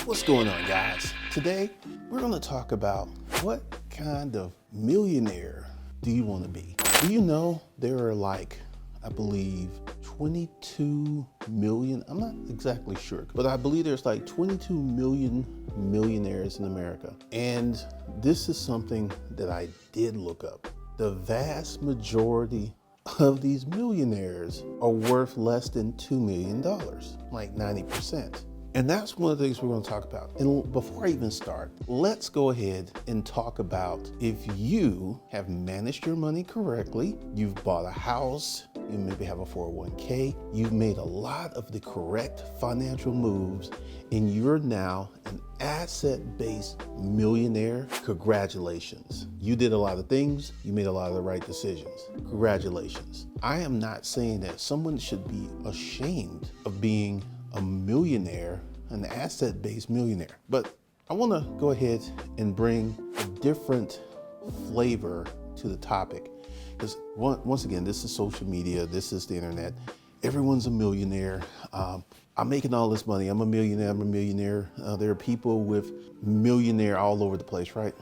What's going on, guys? Today, we're going to talk about what kind of millionaire do you want to be? Do you know there are I believe 22 million, I'm not exactly sure, but I believe there's 22 million millionaires in America. And this is something that I did look up. The vast majority of these millionaires are worth less than $2 million, like 90%. And that's one of the things we're going to talk about. And before I even start, let's go ahead and talk about if you have managed your money correctly, you've bought a house, you maybe have a 401k, you've made a lot of the correct financial moves, and you're now an asset-based millionaire. Congratulations. You did a lot of things, you made a lot of the right decisions. Congratulations. I am not saying that someone should be ashamed of being a millionaire, an asset-based millionaire. But I want to go ahead and bring a different flavor to the topic. Because once again, this is social media, this is the internet. Everyone's a millionaire. I'm making all this money. I'm a millionaire. There are people with millionaire all over the place, right?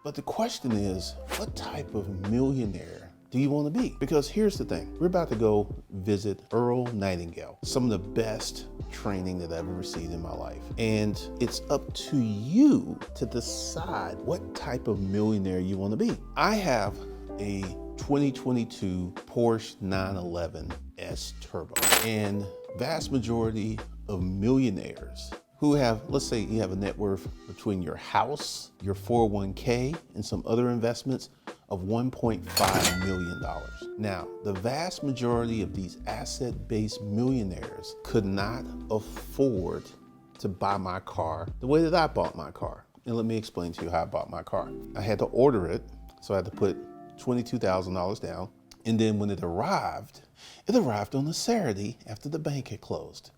But the question is, what type of millionaire do you want to be? Because here's the thing, we're about to go visit Earl Nightingale, some of the best training that I've ever received in my life. And it's up to you to decide what type of millionaire you want to be. I have a 2022 Porsche 911 S Turbo, and vast majority of millionaires who have, let's say you have a net worth between your house, your 401k, and some other investments of $1.5 million. Now, the vast majority of these asset-based millionaires could not afford to buy my car the way that I bought my car. And let me explain to you how I bought my car. I had to order it, so I had to put $22,000 down. And then when it arrived on a Saturday after the bank had closed.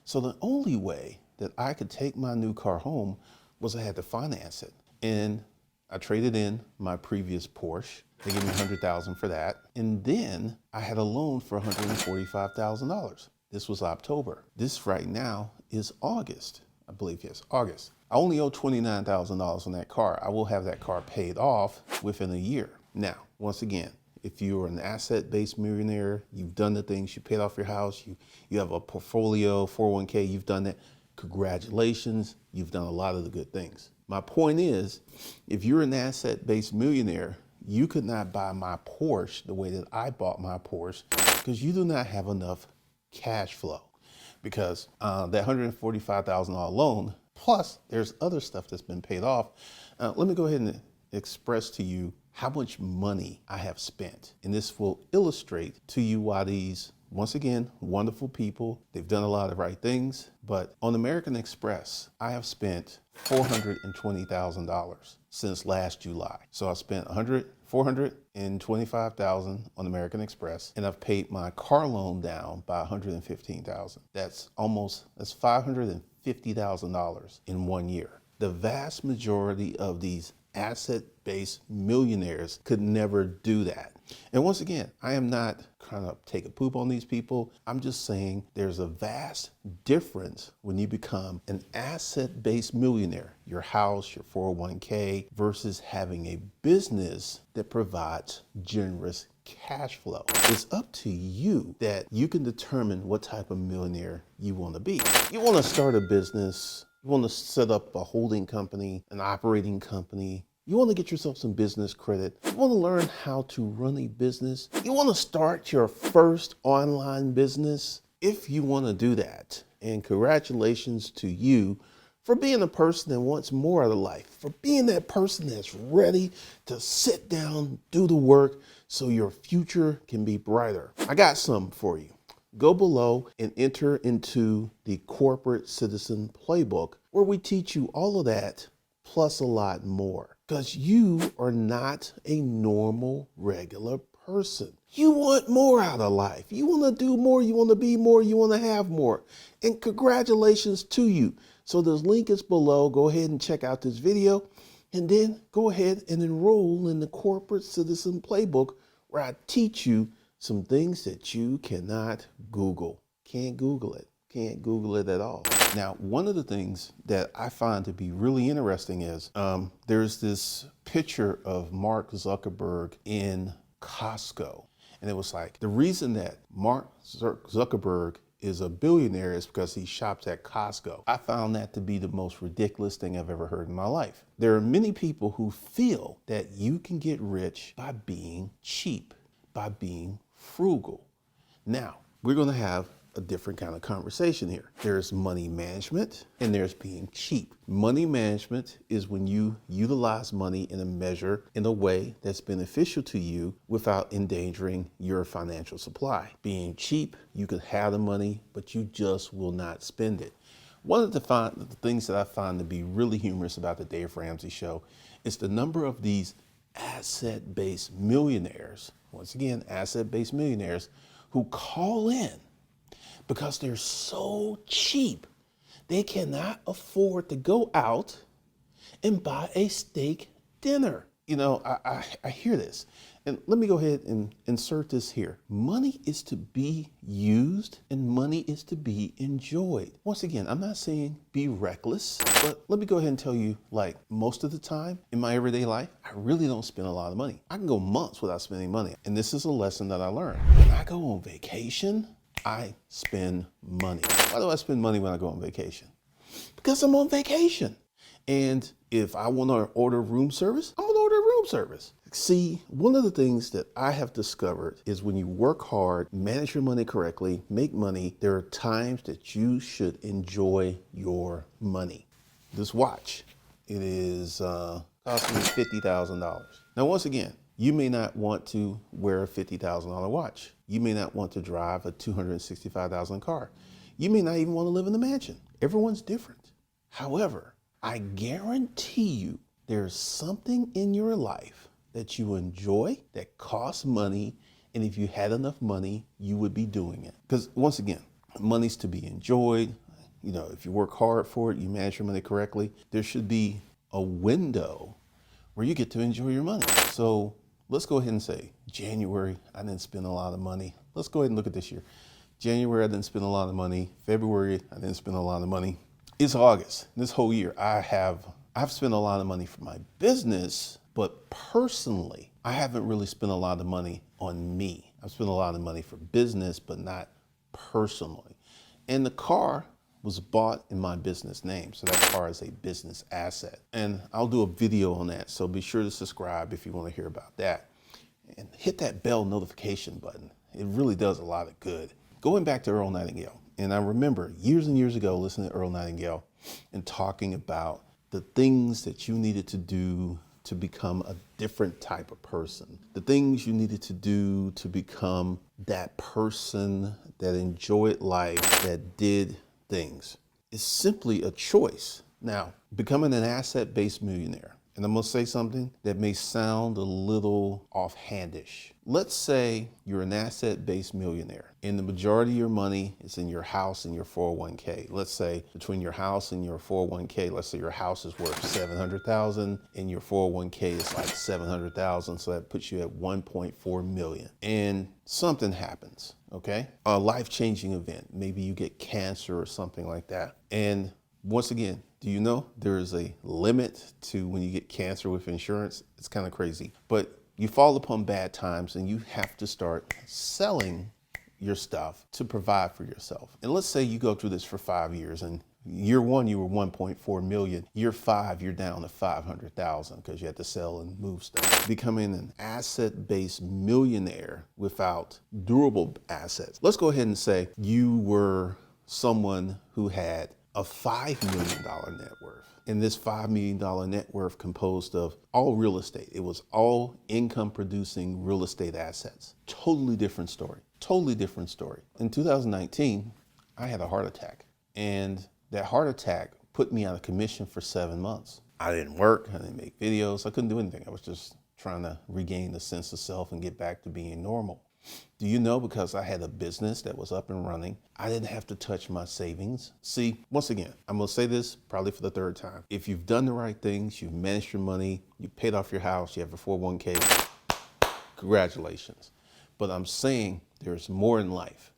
So the only way that I could take my new car home was I had to finance it. And I traded in my previous Porsche. They gave me $100,000 for that. And then I had a loan for $145,000. This was October. This right now is August. I believe, yes, August. I only owe $29,000 on that car. I will have that car paid off within a year. Now, once again, if you're an asset-based millionaire, you've done the things, you paid off your house, you have a portfolio, 401k, you've done that. Congratulations, you've done a lot of the good things. My point is, if you're an asset-based millionaire, you could not buy my Porsche the way that I bought my Porsche because you do not have enough cash flow. Because that $145,000 loan, plus there's other stuff that's been paid off. Let me go ahead and express to you how much money I have spent. And this will illustrate to you why these, once again, wonderful people, they've done a lot of right things. But on American Express, I have spent $420,000 since last July. So I spent $425,000 on American Express, and I've paid my car loan down by $115,000. That's $550,000 in 1 year. The vast majority of these asset-based millionaires could never do that. And once again, I am not trying to take a poop on these people. I'm just saying there's a vast difference when you become an asset-based millionaire, your house, your 401k, versus having a business that provides generous cash flow. It's up to you that you can determine what type of millionaire you want to be. You want to start a business, you want to set up a holding company, an operating company. You want to get yourself some business credit. You want to learn how to run a business. You want to start your first online business. If you want to do that, and congratulations to you for being a person that wants more out of life, for being that person that's ready to sit down, do the work so your future can be brighter. I got some for you. Go below and enter into the Corporate Citizen Playbook, where we teach you all of that, plus a lot more. Because you are not a normal, regular person. You want more out of life. You want to do more. You want to be more. You want to have more. And congratulations to you. So this link is below. Go ahead and check out this video. And then go ahead and enroll in the Corporate Citizen Playbook, where I teach you some things that you cannot Google. Can't Google it. Can't Google it at all. Now, one of the things that I find to be really interesting is there's this picture of Mark Zuckerberg in Costco. And it was like, the reason that Mark Zuckerberg is a billionaire is because he shops at Costco. I found that to be the most ridiculous thing I've ever heard in my life. There are many people who feel that you can get rich by being cheap, by being frugal. Now, we're going to have a different kind of conversation here. There's money management and there's being cheap. Money management is when you utilize money in a measure, in a way that's beneficial to you without endangering your financial supply. Being cheap, you can have the money, but you just will not spend it. One of the things that I find to be really humorous about the Dave Ramsey Show is the number of these asset-based millionaires, once again, asset-based millionaires, who call in because they're so cheap, they cannot afford to go out and buy a steak dinner. You know, I hear this. And let me go ahead and insert this here. Money is to be used and money is to be enjoyed. Once again, I'm not saying be reckless, but let me go ahead and tell you, like, most of the time in my everyday life, I really don't spend a lot of money. I can go months without spending money. And this is a lesson that I learned. When I go on vacation, I spend money. Why do I spend money when I go on vacation? Because I'm on vacation. And if I want to order room service, I'm going to order room service. See, one of the things that I have discovered is when you work hard, manage your money correctly, make money, there are times that you should enjoy your money. This watch, it is costing me $50,000. Now, once again, you may not want to wear a $50,000 watch. You may not want to drive a $265,000 car. You may not even want to live in a mansion. Everyone's different. However, I guarantee you there's something in your life that you enjoy that costs money. And if you had enough money, you would be doing it. Because once again, money's to be enjoyed. You know, if you work hard for it, you manage your money correctly, there should be a window where you get to enjoy your money. So let's go ahead and say January, I didn't spend a lot of money. Let's go ahead and look at this year. January, I didn't spend a lot of money. February, I didn't spend a lot of money. It's August. This whole year, I've spent a lot of money for my business, but personally, I haven't really spent a lot of money on me. I've spent a lot of money for business, but not personally. And the car was bought in my business name. So that car is a business asset. And I'll do a video on that. So be sure to subscribe if you want to hear about that. And hit that bell notification button. It really does a lot of good. Going back to Earl Nightingale. And I remember years and years ago listening to Earl Nightingale and talking about the things that you needed to do to become a different type of person. The things you needed to do to become that person that enjoyed life, that did things. It's simply a choice. Now, becoming an asset-based millionaire, and I'm gonna say something that may sound a little offhandish. Let's say you're an asset-based millionaire and the majority of your money is in your house and your 401k. Let's say between your house and your 401k, let's say your house is worth $700,000 and your 401k is like $700,000. So that puts you at 1.4 million. And something happens, okay? A life-changing event. Maybe you get cancer or something like that. And once again, do you know there is a limit to when you get cancer with insurance? It's kind of crazy, but you fall upon bad times and you have to start selling your stuff to provide for yourself. And let's say you go through this for 5 years and year one, you were 1.4 million. Year 5, you're down to 500,000 because you had to sell and move stuff. Becoming an asset-based millionaire without durable assets. Let's go ahead and say you were someone who had a $5 million net worth. And this $5 million net worth composed of all real estate. It was all income producing real estate assets. Totally different story. Totally different story. In 2019, I had a heart attack. And that heart attack put me out of commission for 7 months. I didn't work. I didn't make videos. I couldn't do anything. I was just trying to regain the sense of self and get back to being normal. Do you know, because I had a business that was up and running, I didn't have to touch my savings. See, once again, I'm going to say this probably for the 3rd time. If you've done the right things, you've managed your money, you paid off your house, you have a 401k, congratulations. But I'm saying there's more in life.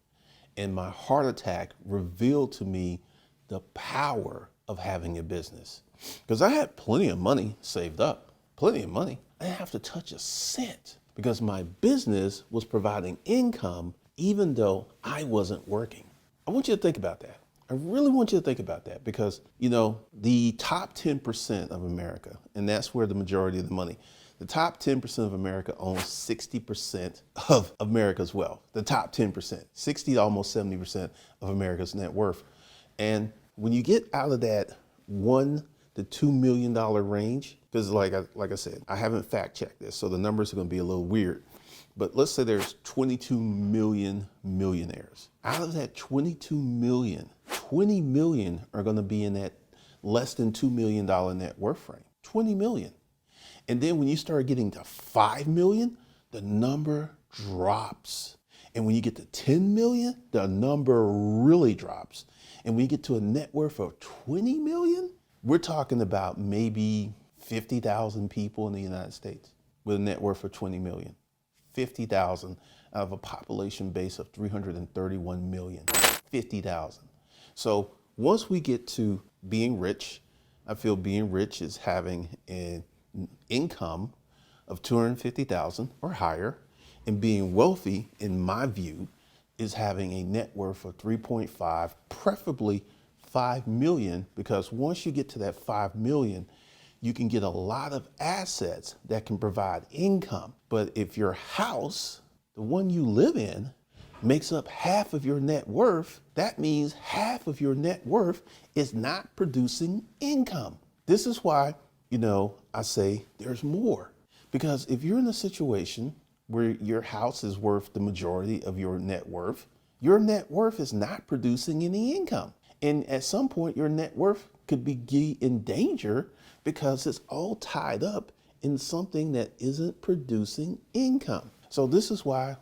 And my heart attack revealed to me the power of having a business. Because I had plenty of money saved up, plenty of money. I didn't have to touch a cent because my business was providing income even though I wasn't working. I want you to think about that. I really want you to think about that because, the top 10% of America, and that's where the majority of the money, the top 10% of America owns 60% of America's wealth. The top 10%, 60 to almost 70% of America's net worth. And when you get out of that $1 to $2 million range, because like I said, I haven't fact checked this, so the numbers are going to be a little weird. But let's say there's 22 million millionaires. Out of that 22 million, 20 million are going to be in that less than $2 million net worth range. 20 million. And then when you start getting to 5 million, the number drops. And when you get to 10 million, the number really drops. And when you get to a net worth of 20 million, we're talking about maybe 50,000 people in the United States with a net worth of 20 million. 50,000 out of a population base of 331 million. 50,000. So once we get to being rich, I feel being rich is having an income of 250,000 or higher, and being wealthy, in my view, is having a net worth of 3.5, preferably 5 million, because once you get to that 5 million, you can get a lot of assets that can provide income. But if your house, the one you live in, makes up half of your net worth, that means half of your net worth is not producing income. This is why, I say there's more. Because if you're in a situation where your house is worth the majority of your net worth is not producing any income. And at some point, your net worth could be in danger because it's all tied up in something that isn't producing income. So this is why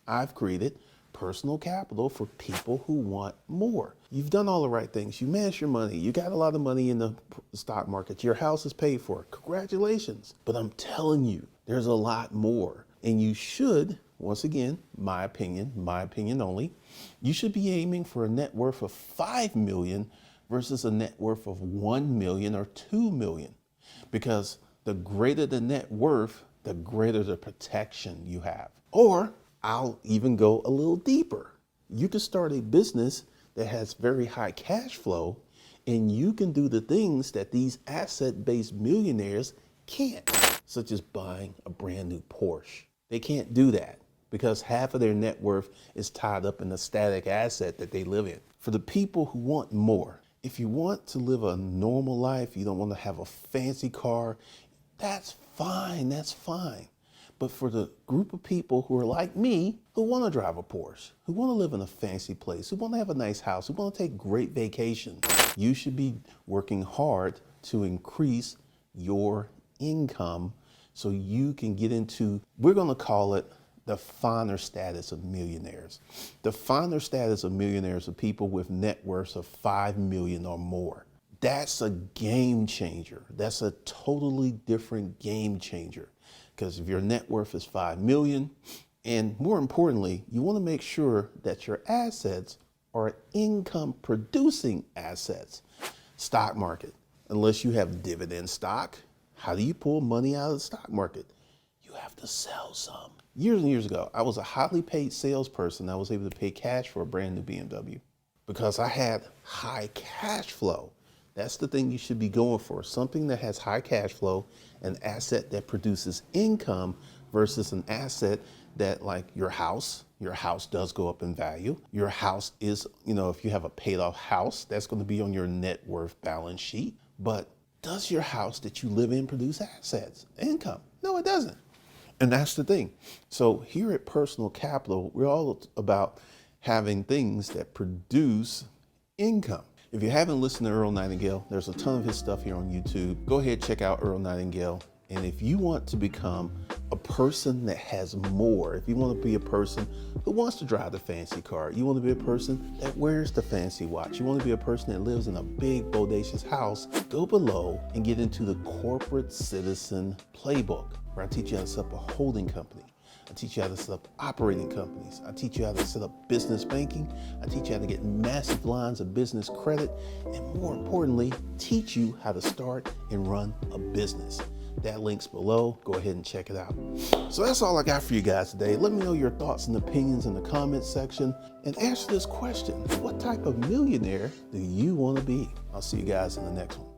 I've created personal capital for people who want more. You've done all the right things. You manage your money. You got a lot of money in the stock market. Your house is paid for. Congratulations. But I'm telling you, there's a lot more. And you should, once again, my opinion only, you should be aiming for a net worth of 5 million versus a net worth of 1 million or 2 million. Because the greater the net worth, the greater the protection you have. Or I'll even go a little deeper. You can start a business that has very high cash flow, and you can do the things that these asset-based millionaires can't, such as buying a brand new Porsche. They can't do that because half of their net worth is tied up in the static asset that they live in. For the people who want more, if you want to live a normal life, you don't want to have a fancy car, that's fine. But for the group of people who are like me, who want to drive a Porsche, who want to live in a fancy place, who want to have a nice house, who want to take great vacations, you should be working hard to increase your income so you can get into, we're going to call it the finer status of millionaires. The finer status of millionaires are people with net worths of 5 million or more. That's a game changer. That's a totally different game changer. Because if your net worth is 5 million, and more importantly, you want to make sure that your assets are income producing assets. Stock market, unless you have dividend stock, how do you pull money out of the stock market? You have to sell some. Years and years ago, I was a highly paid salesperson. I was able to pay cash for a brand new BMW because I had high cash flow. That's the thing you should be going for. Something that has high cash flow, an asset that produces income versus an asset that, like your house does go up in value. Your house is, if you have a paid off house, that's going to be on your net worth balance sheet. But does your house that you live in produce assets, income? No, it doesn't. And that's the thing. So here at Personal Capital, we're all about having things that produce income. If you haven't listened to Earl Nightingale, there's a ton of his stuff here on YouTube. Go ahead, check out Earl Nightingale. And if you want to become a person that has more, if you want to be a person who wants to drive the fancy car, you want to be a person that wears the fancy watch, you want to be a person that lives in a big, bodacious house, go below and get into the Corporate Citizen Playbook, where I teach you how to set up a holding company, I teach you how to set up operating companies. I teach you how to set up business banking. I teach you how to get massive lines of business credit. And more importantly, teach you how to start and run a business. That link's below. Go ahead and check it out. So that's all I got for you guys today. Let me know your thoughts and opinions in the comments section and answer this question. What type of millionaire do you want to be? I'll see you guys in the next one.